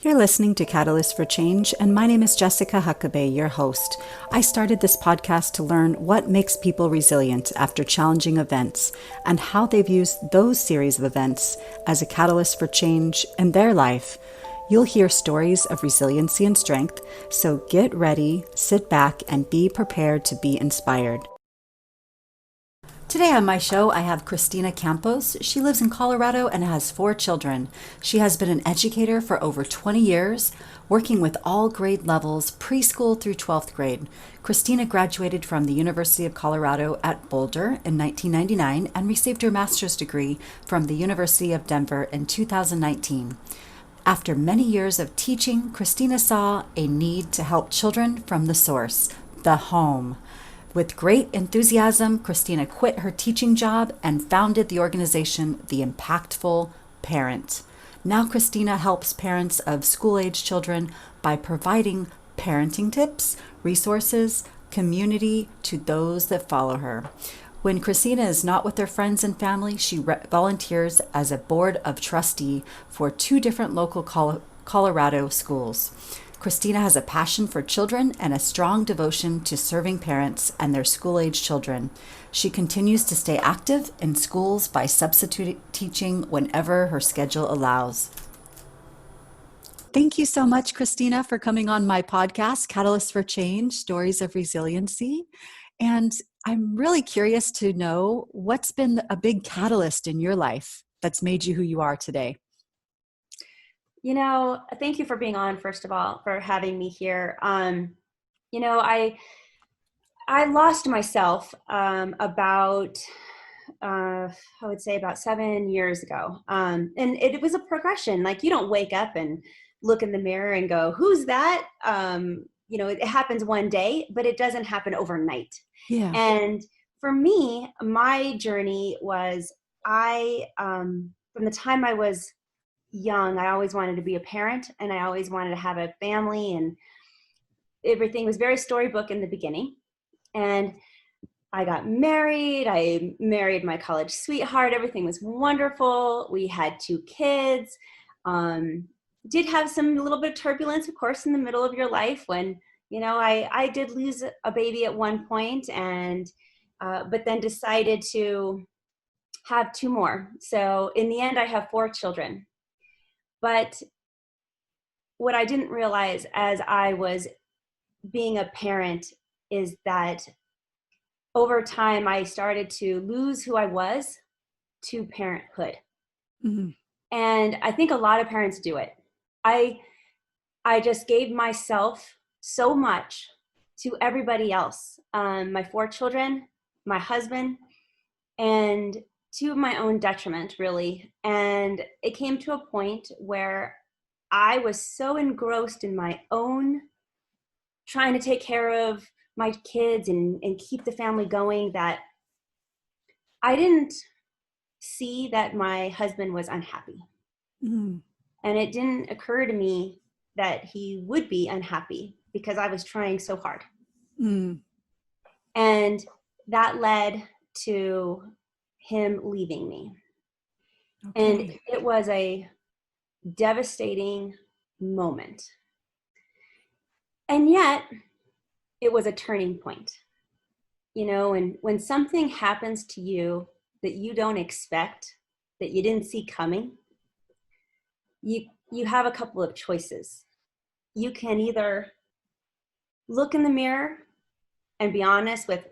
You're listening to Catalyst for Change, and my name is Jessica Huckabee, your host. I started this podcast to learn what makes people resilient after challenging events and how they've used those series of events as a catalyst for change in their life. You'll hear stories of resiliency and strength, so get ready, sit back, and be prepared to be inspired. Today on my show, I have Kristina Campos. She lives in Colorado and has 4 children. She has been an educator for over 20 years, working with all grade levels, preschool through 12th grade. Kristina graduated from the University of Colorado at Boulder in 1999 and received her master's degree from the University of Denver in 2019. After many years of teaching, Kristina saw a need to help children from the source, the home. With great enthusiasm, Kristina quit her teaching job and founded the organization The Impactful Parent. Now Kristina helps parents of school-age children by providing parenting tips, resources, community to those that follow her. When Kristina is not with her friends and family, she volunteers as a Board of Trustee for 2 different local Colorado schools. Kristina has a passion for children and a strong devotion to serving parents and their school-age children. She continues to stay active in schools by substitute teaching whenever her schedule allows. Thank you so much, Kristina, for coming on my podcast, Catalyst for Change, Stories of Resiliency. And I'm really curious to know what's been a big catalyst in your life that's made you who you are today. Thank you for being on, first of all, for having me here. I lost myself about 7 years ago. And it was a progression. Like, you don't wake up and look in the mirror and go, who's that? It happens one day, but it doesn't happen overnight. Yeah. And for me, my journey was from the time I was young, I always wanted to be a parent, and I always wanted to have a family, and everything was very storybook in the beginning. And I got married. I married my college sweetheart. Everything was wonderful. We had 2 kids. Did have some little bit of turbulence, of course, in the middle of your life when, I did lose a baby at one point, and but then decided to have 2 more. So in the end, I have 4 children. But what I didn't realize as I was being a parent is that over time I started to lose who I was to parenthood. Mm-hmm. And I think a lot of parents do it. I just gave myself so much to everybody else, my 4 children, my husband, and to my own detriment, really. And it came to a point where I was so engrossed in my own trying to take care of my kids and keep the family going that I didn't see that my husband was unhappy. Mm-hmm. And it didn't occur to me that he would be unhappy because I was trying so hard. Mm-hmm. And that led to him leaving me. Okay. And it was a devastating moment. And yet it was a turning point. And when something happens to you that you don't expect, that you didn't see coming, you have a couple of choices. You can either look in the mirror and be honest with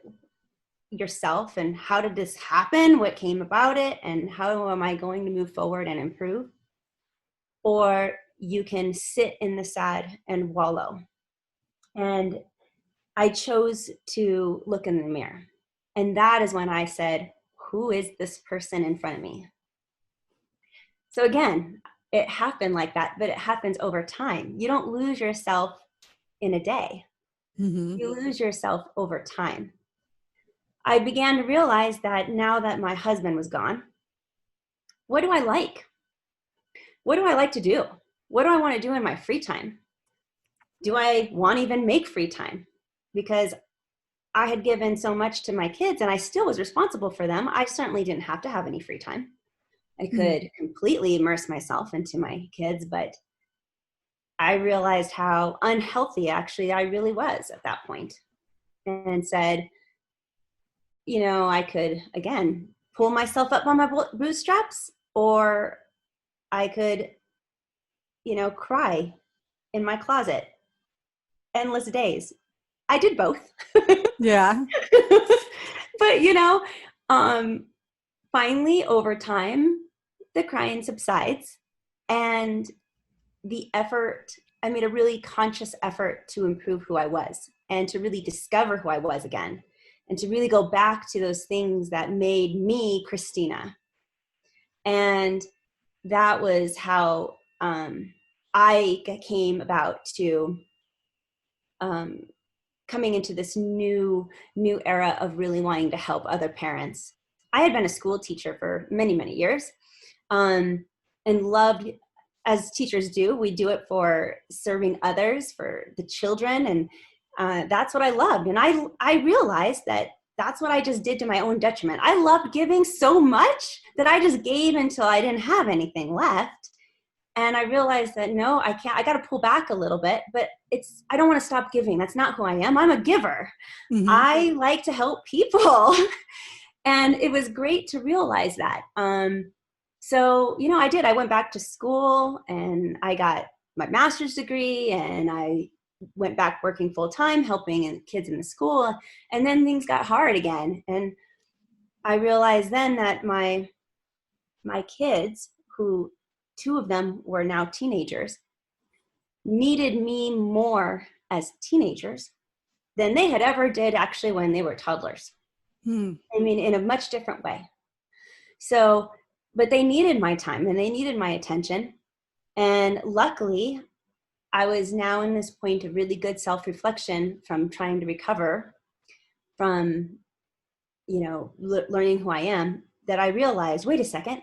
yourself and how did this happen, what came about it, and how am I going to move forward and improve? Or you can sit in the sad and wallow. And I chose to look in the mirror. And that is when I said, who is this person in front of me? So again, it happened like that, but it happens over time. You don't lose yourself in a day. Mm-hmm. You lose yourself over time. I began to realize that now that my husband was gone, what do I like? What do I like to do? What do I want to do in my free time? Do I want to even make free time? Because I had given so much to my kids and I still was responsible for them. I certainly didn't have to have any free time. I could completely immerse myself into my kids, but I realized how unhealthy actually I really was at that point, and said, I could, again, pull myself up on my bootstraps, or I could, cry in my closet endless days. I did both. Yeah. But, um, finally, over time, the crying subsides, and I made a really conscious effort to improve who I was and to really discover who I was again, and to really go back to those things that made me Kristina. And that was how I came about to coming into this new era of really wanting to help other parents. I had been a school teacher for many, many years, and loved, as teachers do, we do it for serving others, for the children, and that's what I loved. And I realized that that's what I just did to my own detriment. I loved giving so much that I just gave until I didn't have anything left. And I realized that, no, I can't, I got to pull back a little bit, but I don't want to stop giving. That's not who I am. I'm a giver. Mm-hmm. I like to help people. And it was great to realize that. So, I did. I went back to school and I got my master's degree, and I went back working full time, helping kids in the school. And then things got hard again. And I realized then that my kids, who two of them were now teenagers, needed me more as teenagers than they had ever did actually when they were toddlers. Hmm. I mean, in a much different way. So, but they needed my time and they needed my attention. And luckily, I was now in this point of really good self-reflection from trying to recover from, learning who I am, that I realized, wait a second,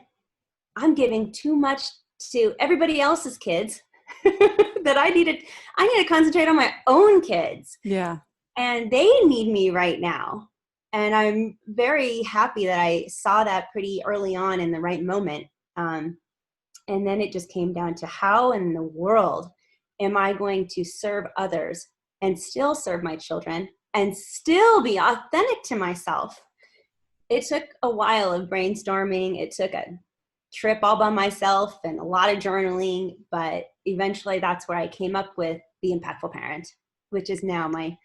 I'm giving too much to everybody else's kids that I need to concentrate on my own kids. Yeah. And they need me right now. And I'm very happy that I saw that pretty early on in the right moment. And then it just came down to, how in the world am I going to serve others and still serve my children and still be authentic to myself? It took a while of brainstorming. It took a trip all by myself and a lot of journaling, but eventually that's where I came up with The Impactful Parent, which is now my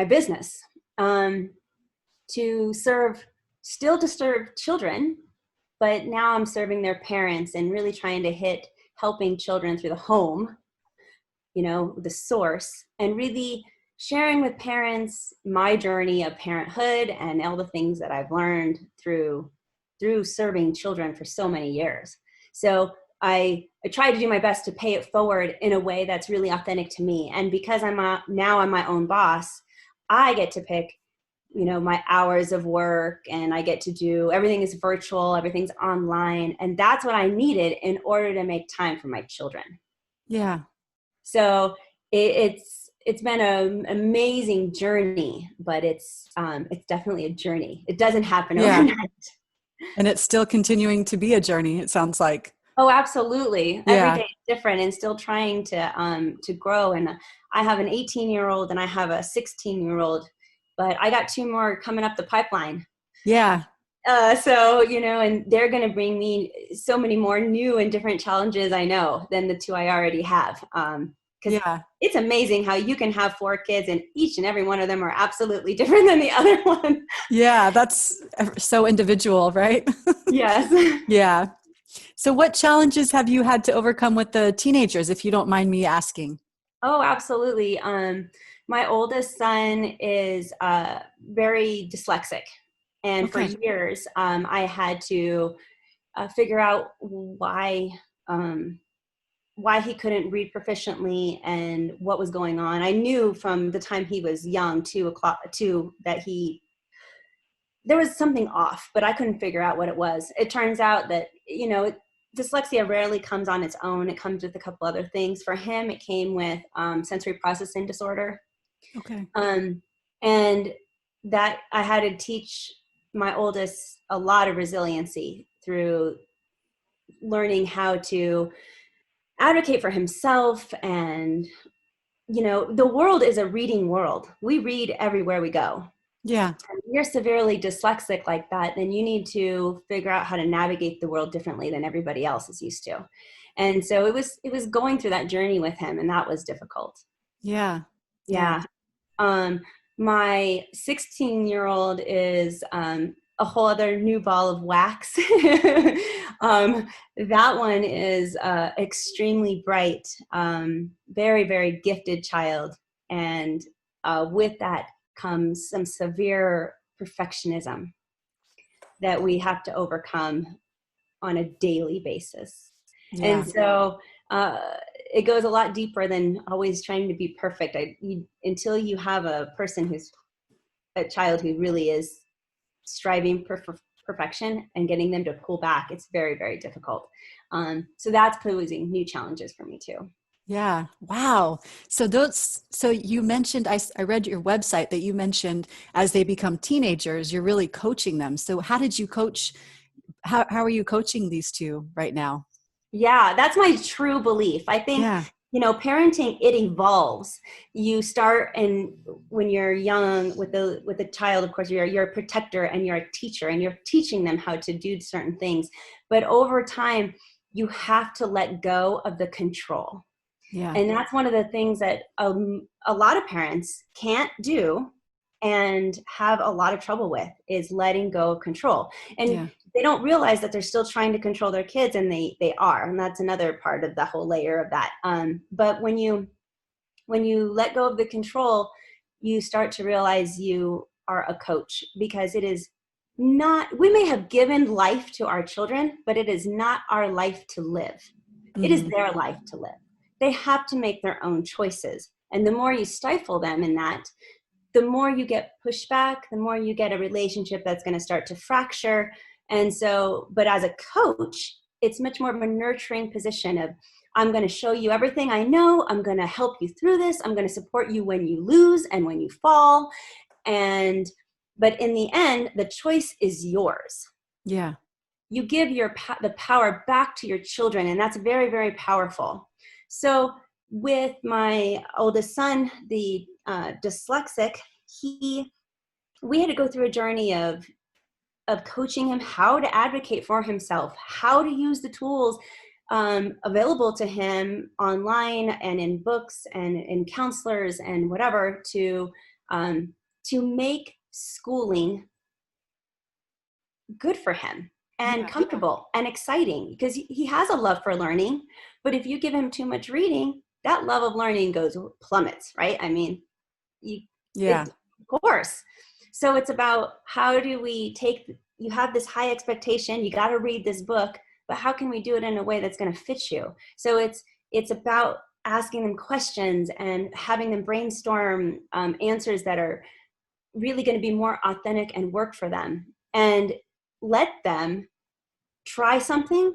business, to serve children, but now I'm serving their parents and really trying to hit helping children through the home, the source, and really sharing with parents my journey of parenthood and all the things that I've learned through serving children for so many years. So I try to do my best to pay it forward in a way that's really authentic to me. And because I'm my own boss, I get to pick, my hours of work, and I get to do, everything is virtual, everything's online. And that's what I needed in order to make time for my children. Yeah. So it's been an amazing journey, but it's definitely a journey. It doesn't happen overnight. And it's still continuing to be a journey, it sounds like. Oh, absolutely. Yeah. Every day is different, and still trying to grow. And I have an 18-year-old and I have a 16-year-old, but I got two more coming up the pipeline. Yeah. So, and they're going to bring me so many more new and different challenges, I know, than the two I already have. Because it's amazing how you can have 4 kids and each and every one of them are absolutely different than the other one. Yeah, that's so individual, right? Yes. Yeah. So what challenges have you had to overcome with the teenagers, if you don't mind me asking? Oh, absolutely. My oldest son is very dyslexic. And for years, I had to figure out why he couldn't read proficiently and what was going on. I knew from the time he was young, that there was something off, but I couldn't figure out what it was. It turns out that, dyslexia rarely comes on its own. It comes with a couple other things. For him, it came with sensory processing disorder. Okay. And that I had to teach my oldest a lot of resiliency through learning how to advocate for himself. And, you know, the world is a reading world. We read everywhere we go. Yeah. If you're severely dyslexic like that, then you need to figure out how to navigate the world differently than everybody else is used to. And so it was going through that journey with him, and that was difficult. Yeah. Yeah. Yeah. My 16-year-old is a whole other new ball of wax. That one is extremely bright, very, very gifted child. And with that comes some severe perfectionism that we have to overcome on a daily basis. Yeah. And so it goes a lot deeper than always trying to be perfect. Until you have a person who's a child who really is striving for perfection and getting them to pull back, it's very, very difficult. So that's posing new challenges for me too. Yeah. Wow. So you mentioned, I read your website that you mentioned as they become teenagers, you're really coaching them. So how did you coach? How are you coaching these two right now? Yeah, that's my true belief. I think, Yeah. you know, parenting, it evolves. You start, and when you're young with the child, of course, you're a protector and you're a teacher and you're teaching them how to do certain things. But over time, you have to let go of the control. Yeah. And that's one of the things that a lot of parents can't do and have a lot of trouble with, is letting go of control. And Yeah. they don't realize that they're still trying to control their kids, and they are. And that's another part of the whole layer of that. But when you let go of the control, you start to realize you are a coach, because it is not, we may have given life to our children, but it is not our life to live. It is Hmm. their life to live. They have to make their own choices. And the more you stifle them in that, the more you get pushback, the more you get a relationship that's going to start to fracture. And so, but as a coach, it's much more of a nurturing position of, I'm going to show you everything I know. I'm going to help you through this. I'm going to support you when you lose and when you fall. But in the end, the choice is yours. Yeah. You give the power back to your children, and that's very, very powerful. So with my oldest son, the dyslexic, we had to go through a journey of coaching him how to advocate for himself, how to use the tools available to him online and in books and in counselors and whatever, to make schooling good for him and Yeah. comfortable and exciting, because he has a love for learning. But if you give him too much reading, that love of learning plummets, right? I mean, Yeah. of course. So it's about, how do we you have this high expectation, you got to read this book, but how can we do it in a way that's going to fit you? So it's about asking them questions and having them brainstorm answers that are really going to be more authentic and work for them, and let them try something,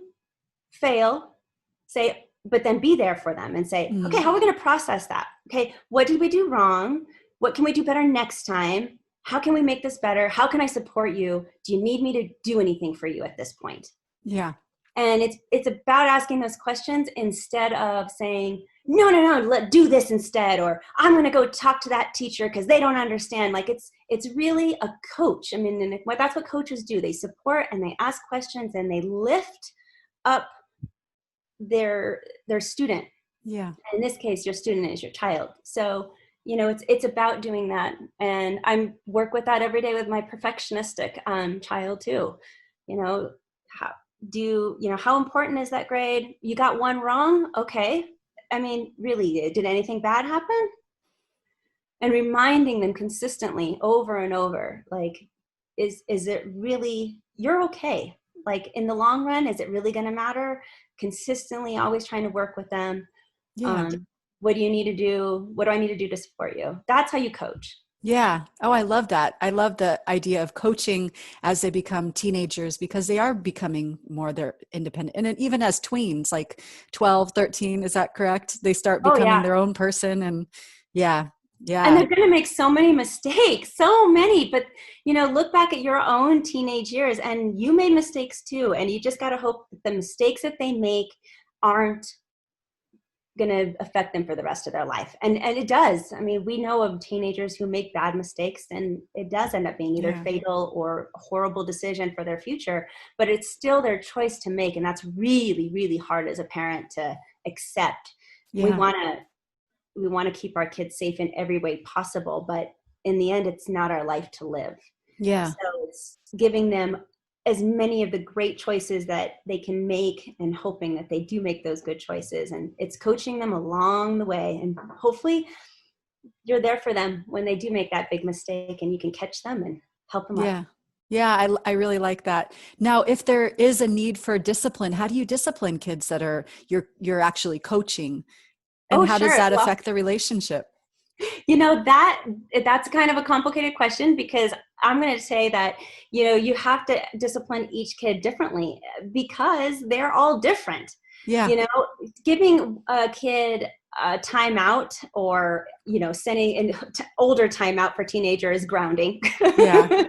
fail, say, but then be there for them and say, okay, Mm. how are we going to process that? Okay, what did we do wrong? What can we do better next time? How can we make this better? How can I support you? Do you need me to do anything for you at this point? Yeah. And it's about asking those questions instead of saying, no, let's do this instead, or I'm going to go talk to that teacher because they don't understand. Like, it's really a coach. I mean, and that's what coaches do. They support and they ask questions and they lift up their student. Yeah. In this case, your student is your child. So, you know, it's about doing that. And I work with that every day with my perfectionistic child too. You know, how important is that grade? You got one wrong? Okay. I mean, really, did anything bad happen? And reminding them consistently over and over, like, is it really, you're okay? Like, in the long run, is it really going to matter? Consistently, always trying to work with them. Yeah. What do you need to do? What do I need to do to support you? That's how you coach. Yeah. Oh, I love that. I love the idea of coaching as they become teenagers, because they are becoming more their independent. And even as tweens, like 12, 13, is that correct? They start Oh becoming yeah. their own person. And yeah. And Yeah. they're going to make so many mistakes, so many. But, you know, look back at your own teenage years, and you made mistakes too. And you just got to hope that the mistakes that they make aren't going to affect them for the rest of their life. And it does. I mean, we know of teenagers who make bad mistakes, and it does end up being either fatal or a horrible decision for their future, but it's still their choice to make. And that's really, really hard as a parent to accept. We want to keep our kids safe in every way possible, but in the end, it's not our life to live. Yeah. So it's giving them as many of the great choices that they can make and hoping that they do make those good choices. And it's coaching them along the way. And hopefully you're there for them when they do make that big mistake, and you can catch them and help them up. Yeah. I really like that. Now, if there is a need for discipline, how do you discipline kids that are you're actually coaching? And how does that affect the relationship? That's kind of a complicated question, because I'm going to say that, you have to discipline each kid differently because they're all different. Yeah. Giving a kid a timeout, or, sending an older timeout for teenager is grounding. Yeah.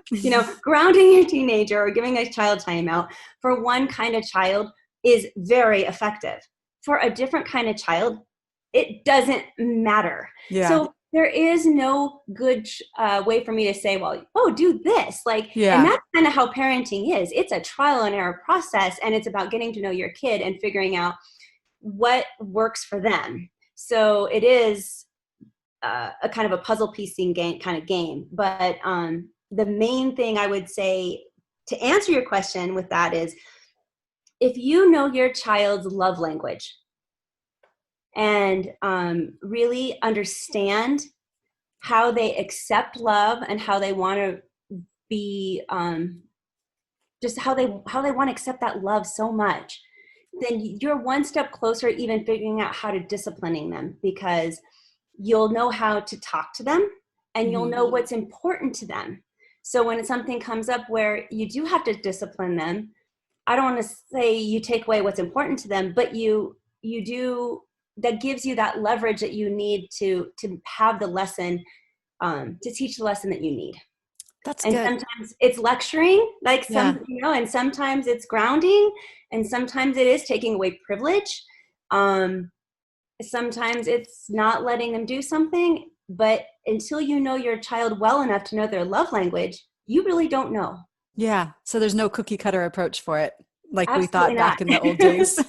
Grounding your teenager or giving a child timeout for one kind of child is very effective. For a different kind of child, it doesn't matter. Yeah. So there is no good way for me to say, well, do this. And that's kind of how parenting is. It's a trial and error process, and it's about getting to know your kid and figuring out what works for them. So it is a kind of a puzzle piecing kind of game. But the main thing I would say to answer your question with that is, if you know your child's love language, and really understand how they accept love and how they want to be, just how they want to accept that love so much, then you're one step closer even figuring out how to disciplining them, because you'll know how to talk to them and you'll know what's important to them. So when something comes up where you do have to discipline them, I don't want to say you take away what's important to them, but you do. That gives you that leverage that you need to have the lesson, to teach the lesson that you need. That's good. Sometimes it's lecturing, and sometimes it's grounding, and sometimes it is taking away privilege. Sometimes it's not letting them do something, but until you know your child well enough to know their love language, you really don't know. Yeah. So there's no cookie cutter approach for it, like Absolutely we thought not. back in the old days.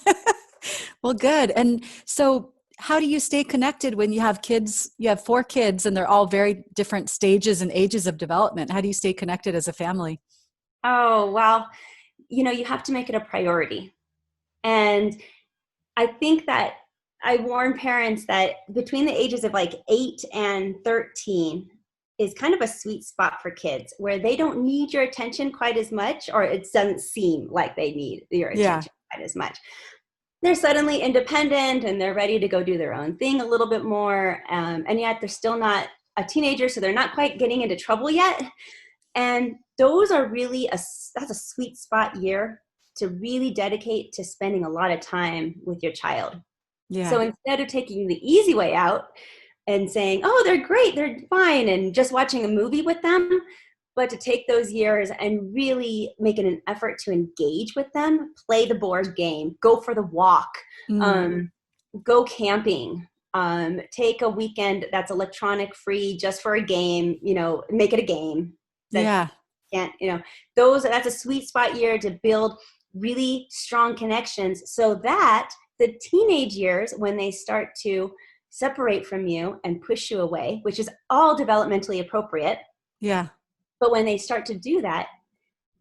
Well, good. And so how do you stay connected when you have kids? You have 4 kids and they're all very different stages and ages of development. How do you stay connected as a family? Oh, well, you have to make it a priority. And I think that I warn parents that between the ages of 8 and 13 is kind of a sweet spot for kids, where they don't need your attention quite as much, or it doesn't seem like they need your attention quite as much. They're suddenly independent and they're ready to go do their own thing a little bit more. And yet they're still not a teenager, so they're not quite getting into trouble yet. And those are really that's a sweet spot year to really dedicate to spending a lot of time with your child. Yeah. So instead of taking the easy way out and saying, oh, they're great, they're fine, and just watching a movie with them, but to take those years and really make it an effort to engage with them, play the board game, go for the walk, go camping, take a weekend that's electronic free just for a game, make it a game. That's a sweet spot year to build really strong connections, so that the teenage years, when they start to separate from you and push you away, which is all developmentally appropriate. Yeah. But when they start to do that,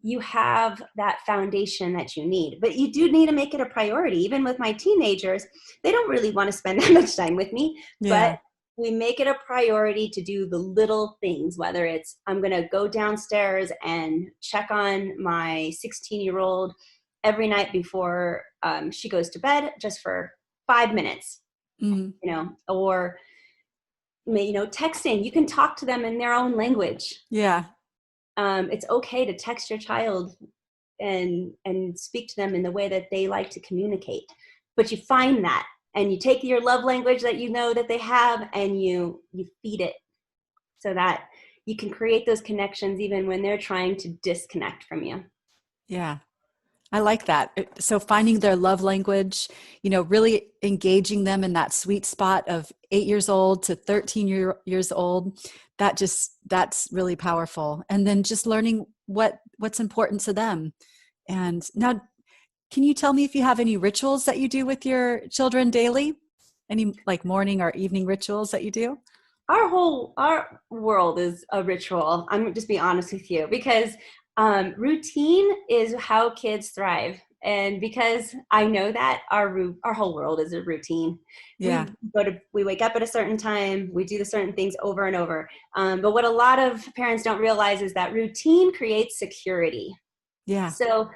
you have that foundation that you need. But you do need to make it a priority. Even with my teenagers, they don't really want to spend that much time with me, but we make it a priority to do the little things, whether it's I'm going to go downstairs and check on my 16-year-old every night before she goes to bed, just for 5 minutes, or texting. You can talk to them in their own language. Yeah. It's okay to text your child and speak to them in the way that they like to communicate. But you find that, and you take your love language that you know that they have, and you feed it so that you can create those connections even when they're trying to disconnect from you. Yeah. I like that. So finding their love language, really engaging them in that sweet spot of 8 years old to 13 years old, that's really powerful. And then just learning what's important to them. And now, can you tell me if you have any rituals that you do with your children daily? Any like morning or evening rituals that you do? Our world is a ritual. I'm just be honest with you, because routine is how kids thrive. And because I know that our whole world is a routine. Yeah. We wake up at a certain time, we do the certain things over and over. But what a lot of parents don't realize is that routine creates security. Yeah. So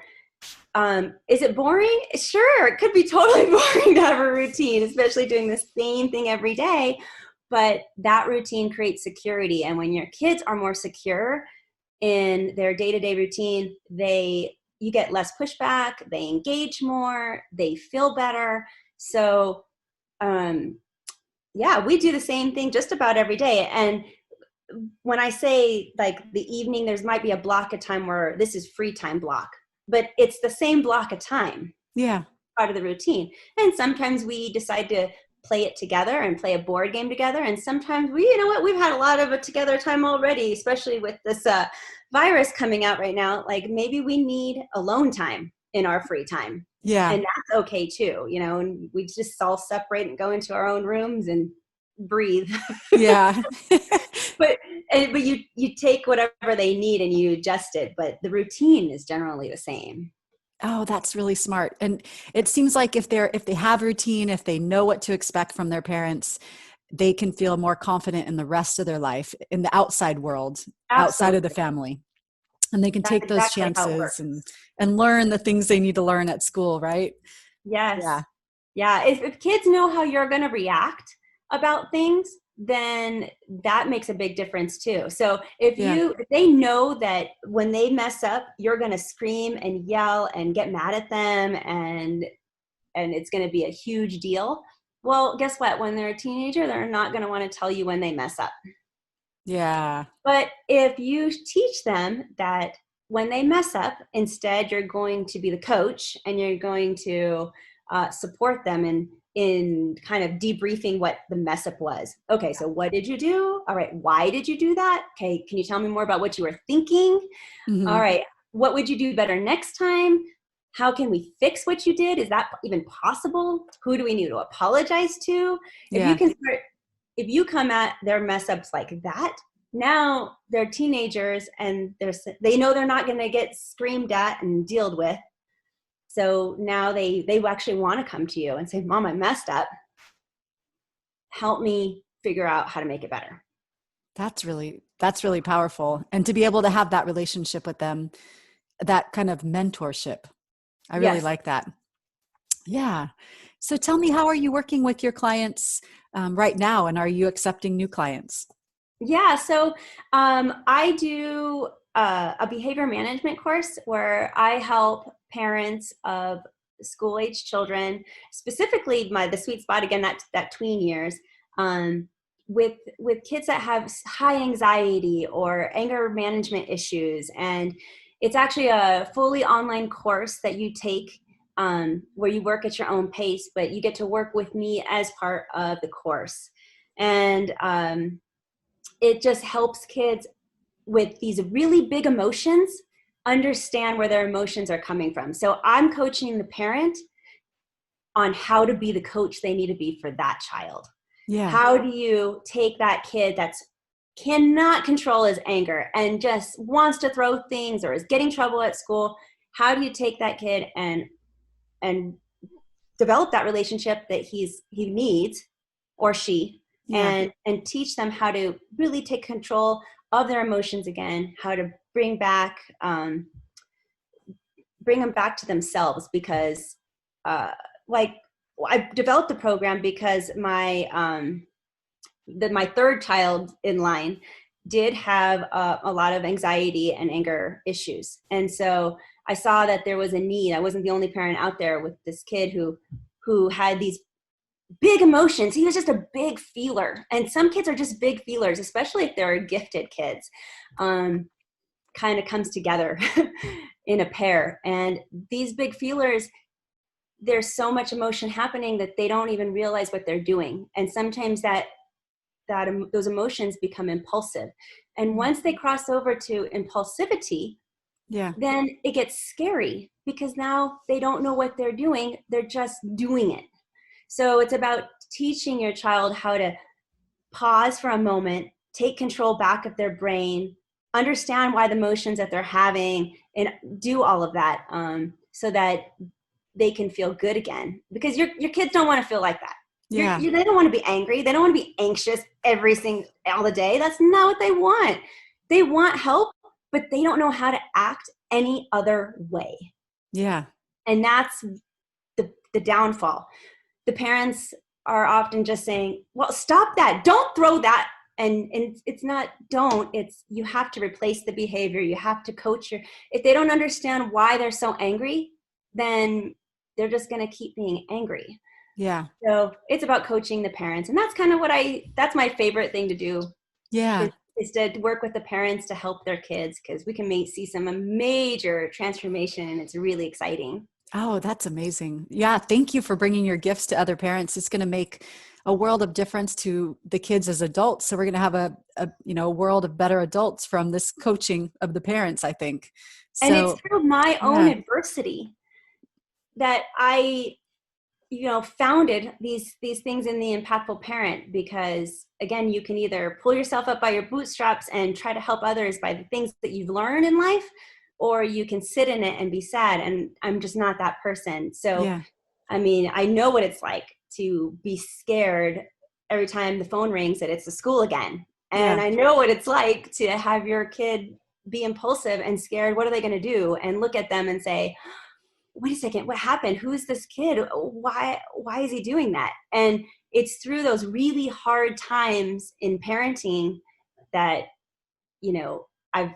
is it boring? Sure, it could be totally boring to have a routine, especially doing the same thing every day. But that routine creates security. And when your kids are more secure in their day-to-day routine, you get less pushback, they engage more, they feel better. So yeah, we do the same thing just about every day. And when I say like the evening, there's might be a block of time where this is free time block, but it's the same block of time, Yeah. part of the routine. And sometimes we decide to play it together and play a board game together. And sometimes we've had a lot of a together time already, especially with this virus coming out right now. Like maybe we need alone time in our free time. Yeah. And that's okay too, and we just all separate and go into our own rooms and breathe. Yeah. but but you take whatever they need and you adjust it, but the routine is generally the same. Oh, that's really smart. And it seems like if they have routine, if they know what to expect from their parents, they can feel more confident in the rest of their life, in the outside world, outside of the Absolutely. family. And they can That's take those exactly how it chances works. and learn the things they need to learn at school, right? Yes. Yeah. Yeah. If kids know how you're going to react about things, then that makes a big difference too. So Yeah. if they know that when they mess up, you're going to scream and yell and get mad at them, and it's going to be a huge deal. Well, guess what? When they're a teenager, they're not going to want to tell you when they mess up. Yeah. But if you teach them that when they mess up, instead you're going to be the coach and you're going to support them in kind of debriefing what the mess up was. Okay, so what did you do? All right, why did you do that? Okay, can you tell me more about what you were thinking? All Hmm. right, what would you do better next time? How can we fix what you did? Is that even possible? Who do we need to apologize to? If you Yeah. can start, if you come at their mess ups like that, now they're teenagers and they know they're not going to get screamed at and dealt with. So now they actually want to come to you and say, Mom, I messed up. Help me figure out how to make it better. That's really powerful. And to be able to have that relationship with them, that kind of mentorship. I really Yes. like that. Yeah. So tell me, how are you working with your clients right now? And are you accepting new clients? Yeah, so I do a behavior management course where I help parents of school age children, specifically the sweet spot again, that tween years, um, with kids that have high anxiety or anger management issues. And it's actually a fully online course that you take, where you work at your own pace, but you get to work with me as part of the course. And it just helps kids with these really big emotions understand where their emotions are coming from. So I'm coaching the parent on how to be the coach they need to be for that child. Yeah. How do you take that kid that's cannot control his anger and just wants to throw things or is getting trouble at school? How do you take that kid and develop that relationship that he needs, or she, Yeah. and teach them how to really take control of their emotions again, how to bring them back to themselves. Because like I developed the program because my third child in line did have a lot of anxiety and anger issues. And so I saw that there was a need. I wasn't the only parent out there with this kid who had these big emotions. He was just a big feeler. And some kids are just big feelers, especially if they're gifted kids. kind of comes together in a pair. And these big feelers, there's so much emotion happening that they don't even realize what they're doing. And sometimes those emotions become impulsive. And once they cross over to impulsivity, then it gets scary, because now they don't know what they're doing. They're just doing it. So it's about teaching your child how to pause for a moment, take control back of their brain, understand why the emotions that they're having, and do all of that, so that they can feel good again. Because your kids don't want to feel like that. They don't want to be angry. They don't want to be anxious all the day. That's not what they want. They want help, but they don't know how to act any other way. Yeah. And that's the downfall. The parents are often just saying, well, stop that. Don't throw that. And it's not it's you have to replace the behavior. You have to coach if they don't understand why they're so angry, then they're just going to keep being angry. Yeah. So it's about coaching the parents. And that's kind of that's my favorite thing to do. Yeah. Is to work with the parents to help their kids, because we can see some major transformation, and it's really exciting. Oh, that's amazing. Yeah. Thank you for bringing your gifts to other parents. It's going to make a world of difference to the kids as adults. So we're going to have a world of better adults from this coaching of the parents, I think. So, and it's through my own adversity that I, founded these things in the Impactful Parent, because again, you can either pull yourself up by your bootstraps and try to help others by the things that you've learned in life, or you can sit in it and be sad. And I'm just not that person. So, I mean, I know what it's like to be scared every time the phone rings that it's the school again. And I know what it's like to have your kid be impulsive and scared. What are they going to do? And look at them and say, wait a second, what happened? Who is this kid? Why is he doing that? And it's through those really hard times in parenting that, I've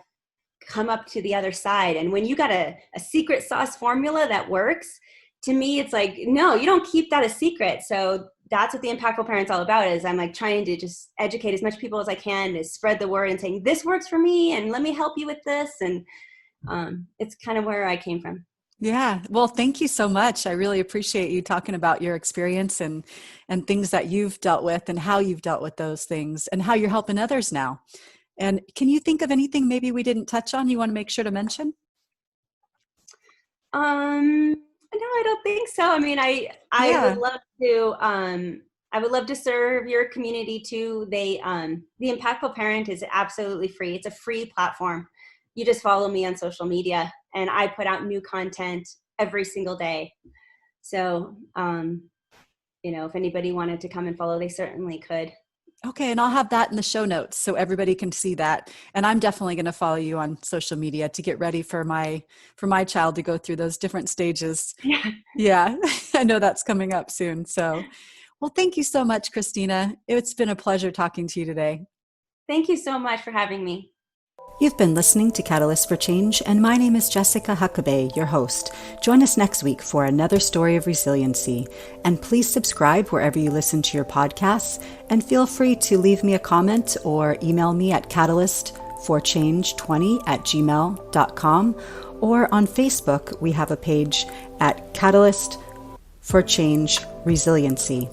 come up to the other side. And when you got a secret sauce formula that works, to me, it's like, no, you don't keep that a secret. So that's what the Impactful Parent's all about, is I'm like trying to just educate as much people as I can, to spread the word and saying, this works for me, and let me help you with this. And it's kind of where I came from. Yeah. Well, thank you so much. I really appreciate you talking about your experience and things that you've dealt with, and how you've dealt with those things, and how you're helping others now. And can you think of anything maybe we didn't touch on you want to make sure to mention? No, I don't think so. I mean, I would love to serve your community too. The Impactful Parent is absolutely free. It's a free platform. You just follow me on social media, and I put out new content every single day. So, if anybody wanted to come and follow, they certainly could. Okay. And I'll have that in the show notes so everybody can see that. And I'm definitely going to follow you on social media to get ready for my child to go through those different stages. Yeah. I know that's coming up soon. So, well, thank you so much, Kristina. It's been a pleasure talking to you today. Thank you so much for having me. You've been listening to Catalyst for Change, and my name is Jessica Huckabee, your host. Join us next week for another story of resiliency. And please subscribe wherever you listen to your podcasts, and feel free to leave me a comment or email me at catalystforchange20@gmail.com, or on Facebook, we have a page at Catalyst for Change Resiliency.